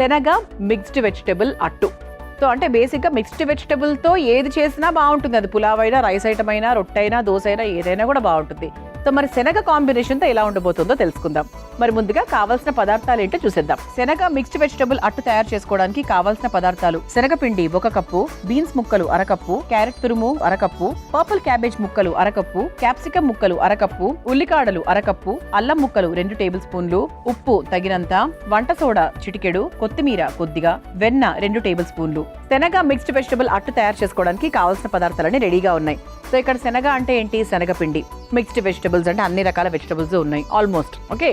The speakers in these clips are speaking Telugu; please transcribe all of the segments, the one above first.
శనగ మిక్స్డ్ వెజిటబుల్ అట్టు. సో అంటే బేసిక్గా మిక్స్డ్ వెజిటబుల్తో ఏది చేసినా బాగుంటుంది. అది పులావ్ అయినా, రైస్ ఐటమ్ అయినా, రొట్టె అయినా, దోశ అయినా ఏదైనా కూడా బాగుంటుంది. సో మరి శనగ కాంబినేషన్తో ఎలా ఉండబోతుందో తెలుసుకుందాం. మరి ముందుగా కావాల్సిన పదార్థాలు ఏంటో చూసేద్దాం. శనగ మిక్స్డ్ వెజిటబుల్ అట్టు తయారు చేసుకోవడానికి కావాల్సిన పదార్థాలు: శనగపిండి 1 కప్పు, బీన్స్ ముక్కలు 1/2 కప్పు, క్యారెట్ తురుము 1/2 కప్పు, పర్పుల్ క్యాబేజ్ ముక్కలు 1/2 కప్పు, క్యాప్సికమ్ ముక్కలు 1/2 కప్పు, ఉల్లికాడలు 1/2 కప్పు, అల్లం ముక్కలు 2 టేబుల్ స్పూన్లు, ఉప్పు తగినంత, వంట సోడా చిటికెడు, కొత్తిమీర కొద్దిగా, వెన్న 2 టేబుల్ స్పూన్లు. శనగ మిక్స్డ్ వెజిటబుల్ అట్టు తయారు చేసుకోవడానికి కావాల్సిన పదార్థాలన్నీ రెడీగా ఉన్నాయి. సో ఇక్కడ శనగ అంటే ఏంటి? శనగపిండి. మిక్స్డ్ వెజిటబుల్స్ అంటే అన్ని రకాల వెజిటబుల్స్ ఉన్నాయి ఆల్మోస్ట్. ఓకే,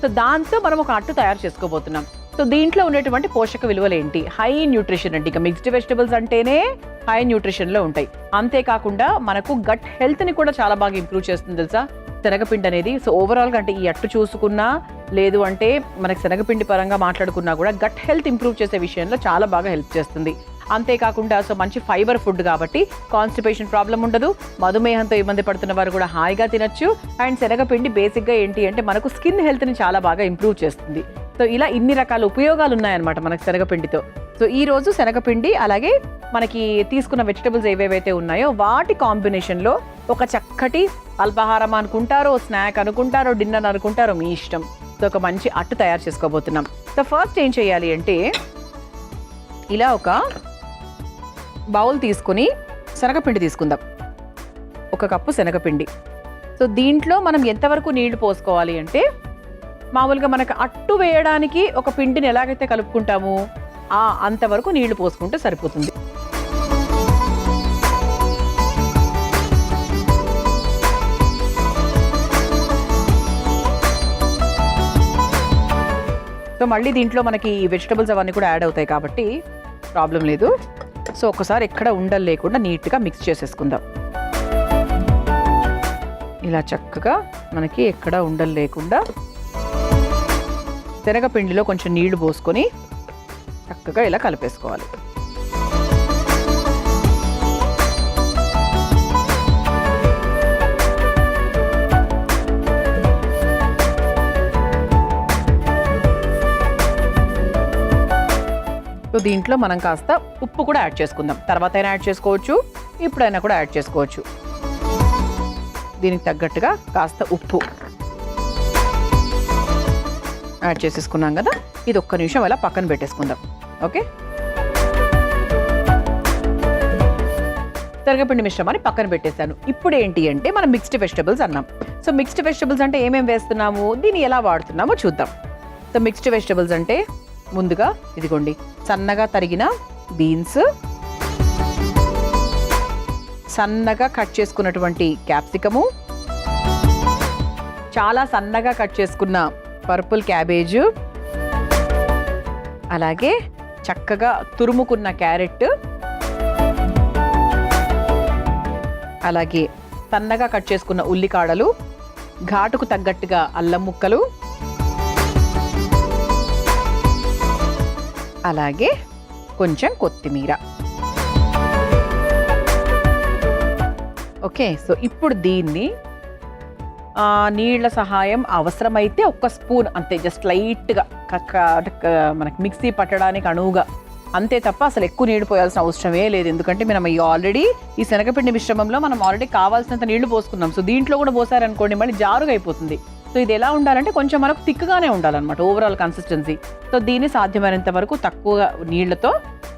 సో దాంతో మనం ఒక అట్టు తయారు చేసుకోబోతున్నాం. సో దీంట్లో ఉన్నటువంటి పోషక విలువలు ఏంటి? హై న్యూట్రిషన్ అండి. ఇక మిక్స్డ్ వెజిటబుల్స్ అంటేనే హై న్యూట్రిషన్లో ఉంటాయి. అంతేకాకుండా మనకు గట్ హెల్త్ని కూడా చాలా బాగా ఇంప్రూవ్ చేస్తుంది తెలుసా శనగపిండి అనేది. సో ఓవరాల్గా అంటే ఈ అట్టు చూసుకున్నా, లేదు అంటే మనకి శనగపిండి పరంగా మాట్లాడుకున్నా కూడా గట్ హెల్త్ ఇంప్రూవ్ చేసే విషయంలో చాలా బాగా హెల్ప్ చేస్తుంది. అంతేకాకుండా సో మంచి ఫైబర్ ఫుడ్ కాబట్టి కాన్స్టిపేషన్ ప్రాబ్లం ఉండదు. మధుమేహంతో ఇబ్బంది పడుతున్న వారు కూడా హాయిగా తినచ్చు. అండ్ శనగపిండి బేసిక్గా ఏంటి అంటే మనకు స్కిన్ హెల్త్ని చాలా బాగా ఇంప్రూవ్ చేస్తుంది. సో ఇలా ఇన్ని రకాల ఉపయోగాలు ఉన్నాయన్నమాట మనకు శనగపిండితో. సో ఈ రోజు శనగపిండి అలాగే మనకి తీసుకున్న వెజిటబుల్స్ ఏవేవైతే ఉన్నాయో వాటి కాంబినేషన్లో ఒక చక్కటి అల్పాహారం అనుకుంటారో, స్నాక్ అనుకుంటారో, డిన్నర్ అనుకుంటారో మీ ఇష్టం. సో ఒక మంచి అట్టు తయారు చేసుకోబోతున్నాం. సో ఫస్ట్ ఏం చేయాలి అంటే ఇలా ఒక బౌల్ తీసుకుని శనగపిండి తీసుకుందాం. 1 కప్పు శనగపిండి. సో దీంట్లో మనం ఎంతవరకు నీళ్లు పోసుకోవాలి అంటే మామూలుగా మనకు అట్టు వేయడానికి ఒక పిండిని ఎలాగైతే కలుపుకుంటామో అంతవరకు నీళ్లు పోసుకుంటే సరిపోతుంది. సో మళ్ళీ దీంట్లో మనకి వెజిటబుల్స్ అవన్నీ కూడా యాడ్ అవుతాయి కాబట్టి ప్రాబ్లం లేదు. సో ఒకసారి ఎక్కడ ఉండలు లేకుండా నీట్గా మిక్స్ చేసేసుకుందాం. ఇలా చక్కగా మనకి ఎక్కడ ఉండలు లేకుండా శనగపిండిలో కొంచెం నీళ్లు పోసుకొని చక్కగా ఇలా కలిపేసుకోవాలి. సో దీంట్లో మనం కాస్త ఉప్పు కూడా యాడ్ చేసుకుందాం. తర్వాత అయినా యాడ్ చేసుకోవచ్చు, ఇప్పుడైనా కూడా యాడ్ చేసుకోవచ్చు. దీనికి తగ్గట్టుగా కాస్త ఉప్పు యాడ్ చేసేసుకున్నాం కదా. ఇది 1 నిమిషం అలా పక్కన పెట్టేసుకుందాం. ఓకే, శనగపిండి మిశ్రమాన్ని పక్కన పెట్టేశాను. ఇప్పుడు ఏంటి అంటే మనం మిక్స్డ్ వెజిటబుల్స్ అన్నాం. సో మిక్స్డ్ వెజిటబుల్స్ అంటే ఏమేమి వేస్తున్నాము, దీన్ని ఎలా వాడుతున్నామో చూద్దాం. సో మిక్స్డ్ వెజిటబుల్స్ అంటే ముందుగా ఇదిగోండి సన్నగా తరిగిన బీన్స్, సన్నగా కట్ చేసుకున్నటువంటి క్యాప్సికము, చాలా సన్నగా కట్ చేసుకున్న పర్పుల్ క్యాబేజు, అలాగే చక్కగా తురుముకున్న క్యారెట్, అలాగే సన్నగా కట్ చేసుకున్న ఉల్లికాడలు, ఘాటుకు తగ్గట్టుగా అల్లం ముక్కలు, అలాగే కొంచెం కొత్తిమీర. ఓకే, సో ఇప్పుడు దీన్ని నీళ్ల సహాయం అవసరమైతే 1 స్పూన్ అంతే, జస్ట్ లైట్గా మనకి మిక్సీ పట్టడానికి అణువుగా అంతే తప్ప అసలు ఎక్కువ నీళ్లు పోయాల్సిన అవసరమే లేదు. ఎందుకంటే మనం ఆల్రెడీ ఈ శనగపిండి మిశ్రమంలో మనం ఆల్రెడీ కావాల్సినంత నీళ్లు పోసుకున్నాం. సో దీంట్లో కూడా పోసారనుకోండి మళ్ళీ జారుగా అయిపోతుంది. సో ఇది ఎలా ఉండాలంటే కొంచెం మనకు థిక్గానే ఉండాలన్నమాట ఓవరాల్ కన్సిస్టెన్సీ. సో దీన్ని సాధ్యమైనంత వరకు తక్కువ నీళ్లతో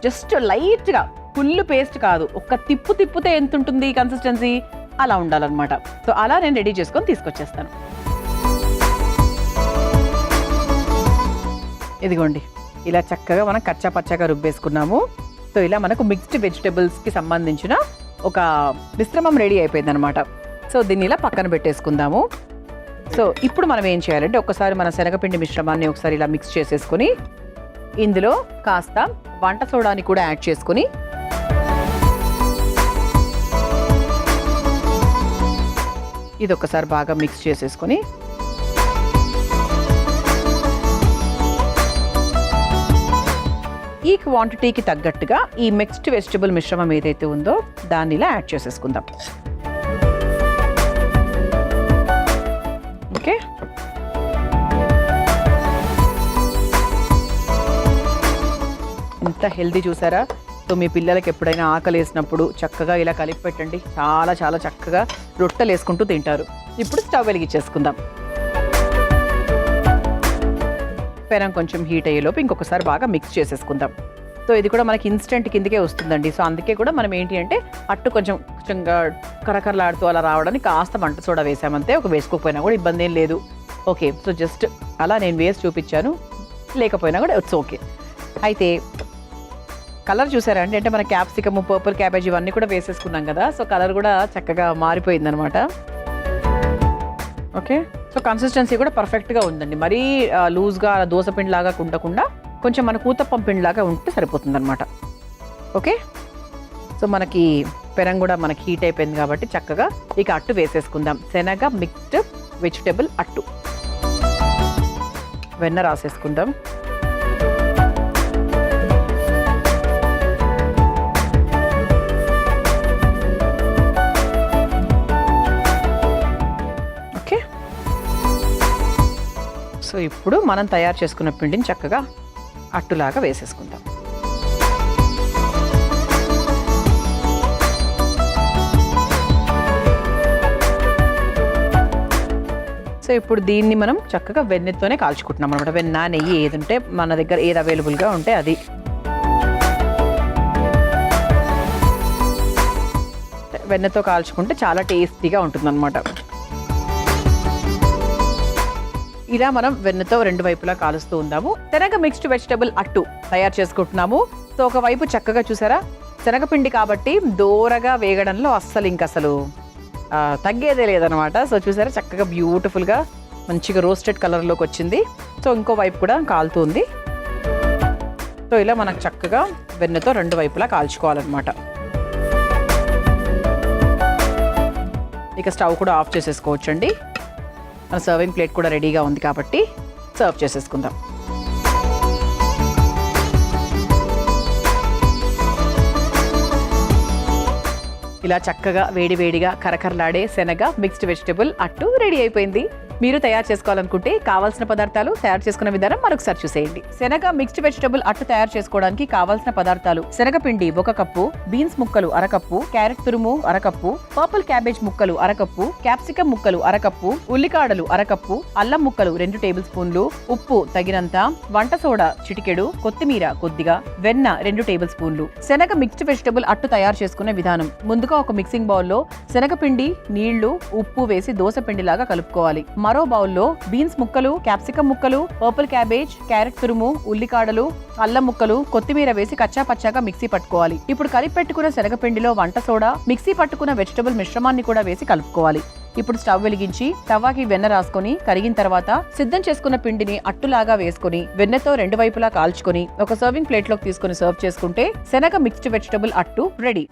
జస్ట్ లైట్గా, ఫుల్ పేస్ట్ కాదు, ఒక తిప్పితే ఎంత ఉంటుంది కన్సిస్టెన్సీ అలా ఉండాలన్నమాట. సో అలా నేను రెడీ చేసుకొని తీసుకొచ్చేస్తాను. ఇదిగోండి ఇలా చక్కగా మనం కచ్చా పచ్చగా రుబ్బేసుకున్నాము. సో ఇలా మనకు మిక్స్డ్ వెజిటబుల్స్కి సంబంధించిన ఒక మిశ్రమం రెడీ అయిపోయింది అనమాట. సో దీన్ని ఇలా పక్కన పెట్టేసుకుందాము. సో ఇప్పుడు మనం ఏం చేయాలంటే ఒకసారి మన శనగపిండి మిశ్రమాన్ని ఒకసారి ఇలా మిక్స్ చేసేసుకొని ఇందులో కాస్త వంట సోడాని కూడా యాడ్ చేసుకొని ఇది ఒకసారి బాగా మిక్స్ చేసేసుకొని ఈ క్వాంటిటీకి తగ్గట్టుగా ఈ మిక్స్డ్ వెజిటబుల్ మిశ్రమం ఏదైతే ఉందో దాన్ని ఇలా యాడ్ చేసేసుకుందాం. ఓకే, ఇంత హెల్దీ చూసారా. సో మీ పిల్లలకి ఎప్పుడైనా ఆకలి వేసినప్పుడు చక్కగా ఇలా కలిపి పెట్టండి, చాలా చాలా చక్కగా రొట్టెలు వేసుకుంటూ తింటారు. ఇప్పుడు స్టవ్ వెలిగించేసుకుందాం. పెనం కొంచెం హీట్ అయ్యేలోపు ఇంకొకసారి బాగా మిక్స్ చేసేసుకుందాం. సో ఇది కూడా మనకి ఇన్స్టెంట్ కిందకే వస్తుందండి. సో అందుకే కూడా మనం ఏంటి అంటే అట్టు కొంచెం కరకరలాడుతూ అలా రావడానికి కాస్త వంట సోడా వేసామంతే. ఒక వేసుకోకపోయినా కూడా ఇబ్బంది ఏం లేదు. ఓకే, సో జస్ట్ అలా నేను వేసి చూపించాను, లేకపోయినా కూడా ఇట్స్ ఓకే. అయితే కలర్ చూసారా అండి, అంటే మన క్యాప్సికమ్, పర్పుల్ క్యాబేజ్ ఇవన్నీ కూడా వేసేసుకున్నాం కదా. సో కలర్ కూడా చక్కగా మారిపోయిందనమాట. ఓకే, సో కన్సిస్టెన్సీ కూడా పర్ఫెక్ట్గా ఉందండి. మరీ లూజ్గా దోసపిండిలాగా ఉండకుండా కొంచెం మన కూతప్పం పిండిలాగా ఉంటే సరిపోతుంది అనమాట. ఓకే, సో మనకి పెనం కూడా మనకి హీట్ అయిపోయింది కాబట్టి చక్కగా ఇక అట్టు వేసేసుకుందాం. శనగ మిక్స్డ్ వెజిటబుల్ అట్టు. వెన్న రాసేసుకుందాం. ఓకే, సో ఇప్పుడు మనం తయారు చేసుకున్న పిండిని చక్కగా అట్టులాగా వేసేసుకుందాం. సో ఇప్పుడు దీన్ని మనం చక్కగా వెన్నెతోనే కాల్చుకుంటున్నాం అనమాట. వెన్న, నెయ్యి ఏది ఉంటే మన దగ్గర ఏది అవైలబుల్గా ఉంటే అది. వెన్నెతో కాల్చుకుంటే చాలా టేస్టీగా ఉంటుందన్నమాట. ఇలా మనం వెన్నతో రెండు వైపులా కాలుస్తూ ఉందాము. శనగ మిక్స్డ్ వెజిటబుల్ అట్టు తయారు చేసుకుంటున్నాము. సో ఒకవైపు చక్కగా చూసారా, శనగపిండి కాబట్టి దోరగా వేగడంలో అస్సలు తగ్గేదే లేదనమాట. సో చూసారా చక్కగా బ్యూటిఫుల్గా మంచిగా రోస్టెడ్ కలర్లోకి వచ్చింది. సో ఇంకో వైపు కూడా కాలుతుంది. సో ఇలా మనకు చక్కగా వెన్నతో రెండు వైపులా కాల్చుకోవాలన్నమాట. ఇక స్టవ్ కూడా ఆఫ్ చేసేసుకోవచ్చండి. మన సర్వింగ్ ప్లేట్ కూడా రెడీగా ఉంది కాబట్టి సర్వ్ చేసేసుకుందాం. ఇలా చక్కగా వేడివేడిగా కరకరలాడే శనగ మిక్స్డ్ వెజిటబుల్ అట్టు రెడీ అయిపోయింది. మీరు తయారు చేసుకోవాలనుకుంటే కావాల్సిన పదార్థాలు, తయారు చేసుకున్న విధానం మరొకసారి చూసేయండి. శనగ మిక్స్డ్ వెజిటబుల్ అట్టు తయారు చేసుకోవడానికి కావాల్సిన పదార్థాలు: శనగపిండి 1 కప్పు, బీన్స్ ముక్కలు 1/2 కప్పు, క్యారెట్ తురుము 1/2 కప్పు, పర్పుల్ క్యాబేజ్ ముక్కలు 1/2 కప్పు, క్యాప్సికమ్ ముక్కలు 1/2 కప్పు, ఉల్లికాడలు 1/2 కప్పు, అల్లం ముక్కలు 2 టేబుల్ స్పూన్లు, ఉప్పు తగినంత, వంట సోడా చిటికెడు, కొత్తిమీర కొద్దిగా, వెన్న 2 టేబుల్ స్పూన్లు. శనగ మిక్స్డ్ వెజిటబుల్ అట్టు తయారు చేసుకునే విధానం: ముందుగా ఒక మిక్సింగ్ బౌల్లో శనగపిండి, నీళ్లు, ఉప్పు వేసి దోస పిండిలాగా కలుపుకోవాలి. మరో బౌల్లో బీన్స్ ముక్కలు, క్యాప్సికమ్ ముక్కలు, పర్పుల్ క్యాబేజ్, క్యారెట్ తురుము, ఉల్లికాడలు, అల్లం ముక్కలు, కొత్తిమీర వేసి కచ్చా పచ్చాగా మిక్సీ పట్టుకోవాలి. ఇప్పుడు కలిపి పెట్టుకున్న శనగపిండిలో వంట సోడా, మిక్సీ పట్టుకున్న వెజిటబుల్ మిశ్రమాన్ని కూడా వేసి కలుపుకోవాలి. ఇప్పుడు స్టవ్ వెలిగించి తవాకి వెన్న రాసుకొని కరిగిన తర్వాత సిద్ధం చేసుకున్న పిండిని అట్టులాగా వేసుకొని వెన్నతో రెండు వైపులా కాల్చుకొని ఒక సర్వింగ్ ప్లేట్ లోకి తీసుకొని సర్వ్ చేసుకుంటే శనగ మిక్స్డ్ వెజిటబుల్ అట్టు రెడీ.